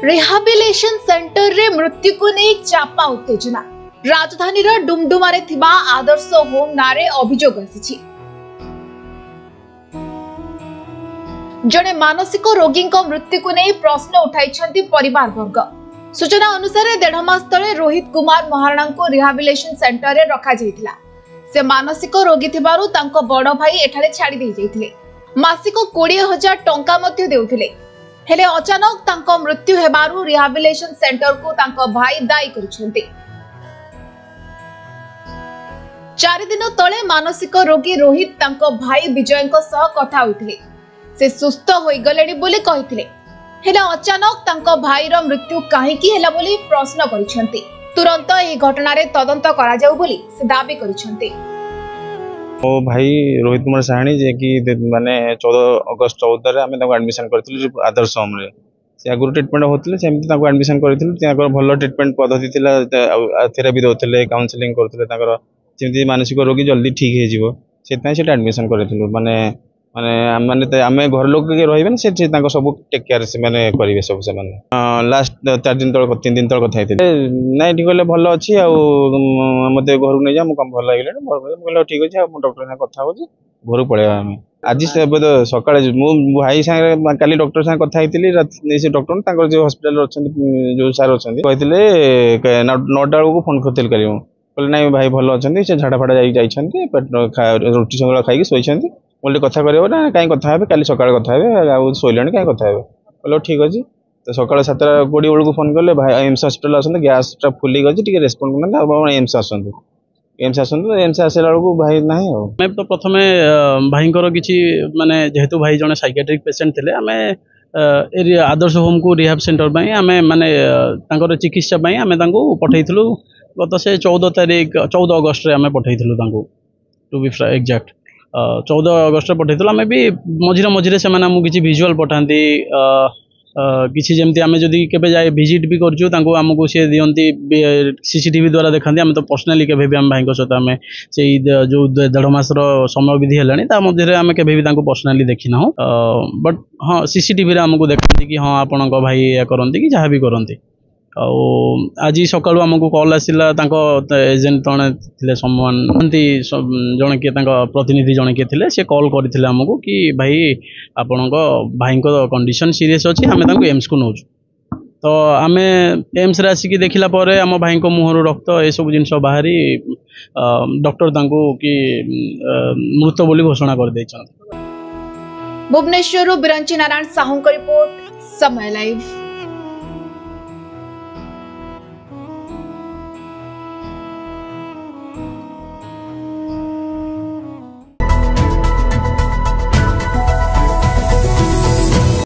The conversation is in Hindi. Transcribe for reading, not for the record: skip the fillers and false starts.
रिहाबिलिटेशन सेंटर रे मृत्यु को नहीं चापा उत्तेजना राजधानी डुमडुमारे थिबा आदर्श होम नारे अभियोग आसी जड़े मानसिक रोगी मृत्यु को नहीं प्रश्न उठाई परिवार वर्ग। सूचना अनुसार 1.5 मास तले रोहित कुमार महाराणा को रिहाबिलिटेशन सेंटर रे रखा जायतिला। से मानसिक रोगी थिबारु तांको बड़ भाई एठारे छाड़ी दे जायतिले। मासिक 20,000 टंका मध्य देउथिले। हेले अचानक तांको मृत्यु हेबारु रिहाबिलिटेशन सेंटर को तांको भाई दायी करिसेंती। 4 दिन तले मानसिक रोगी रोहित तांको भाई विजयଙ୍କ सह कथा होइथिले। से सुस्थ होई गलेनी बोली कहिथिले। हेले अचानक तांको भाईर मृत्यु काहेकि हैला बोली प्रश्न करिसेंती। तुरंत एही घटना रे तदंत करा जाउ बोली से दाबी करिसेंती। मो भाई रोहित कुमार साहानी जे कि माने 14 अगस्त 14 रे हमें एडमिशन करथिलु आदर्श होम रे। से आगु ट्रीटमेंट होथिले सेमति ताको एडमिशन करथिलु। ताको भलो ट्रीटमेंट पद्धति थिला, थेरेपी दोथिले, काउंसलिंग करथिले। ताको जेमति मानसिक रोगी जल्दी ठीक हे जिवो सेतै सेटा एडमिशन करथिलु। माने माने आमे घर लोक के रहिबे से ताको सब टेक केयर से माने करिवे सब से माने। लास्ट 4 दिन तळ 3 दिन तळ कथा हेतिले नै ठीक होले भलो अछि आ मते घर नै जा मु कम भलो लागले बोले ठीक अछि आ डॉक्टर से कथा होछि घर पळे आमे आज से सकाळे मु भाई संगे काली डॉक्टर संगे कथा हेतिली। से डॉक्टर तांकर जो हॉस्पिटल अछंती जो सर अछंती कहतिले 9टा बेलू फोन करतिल करियो बोले नै भाई भलो अछंती से झाडा फाडा जाई छंती रोटी संगला खाई सोई छंती बोले कथा करियो ना काई कथा हेबे काली सकाळ कथा हेबे आ सोइलणी काई कथा हेबे बोले ठीक अछि। तो सकाळ 7:20 बेलू फोन करले भाई एम्स हॉस्पिटल आसंते गैस टा फुली गछि टिके रेस्पोंड करना अब एम्स आसंते एम्स आसला बेलू भाई नाही हो। मैं तो प्रथमे भाईंकर किछि माने जेहेतु भाई जने साइकियाट्रिक पेशेंट थिले आमे एरिया आदर्श होम को रिहाब सेंटर पई आमे माने तांकर चिकित्सा पई आमे तांको पठैथिलु। गत से 14 अगस्त रे आमे पठैथिलु तांको टू बी एग्जैक्ट 14 अगस्त पठैथिलु। आमे भी मझिरे मझिरे से माने हमु किछि विजुअल पठांती किछि जेमति आमे जदी केबे जाय विजिट भी करजु तांको हमकु से दियंती सीसीटीवी द्वारा देखंती। आमे तो पर्सनली केबे भी हम भाईको सहित आमे सेई जो 1.5 मास रो समय विधि हेलानी ता मध्यरे आमे केबे भी तांको पर्सनली देखिना हो। बट हां सीसीटीवी रे हमकु देखंती कि हां आपनको भाई या करंती कि जहां भी करंती। आज सकाळु हमकु कॉल आसिला तांको एजेंट तणे थिले सम्मानती जणे के तांको प्रतिनिधि जणे के थिले से कॉल करथिले हमकु कि भाई आपनको भाईको कंडीशन सीरियस अछि हमें तांको एम्स को नोजु। तो आमे एम्स रे आसी कि देखिला परे हम भाईको मुहरु रक्त ए सब जिंस बाहरी डॉक्टर तांको कि मृत बोली घोषणा कर दैछन। भुवनेश्वर बिरंची नारायण साहू का रिपोर्ट समय लाइव।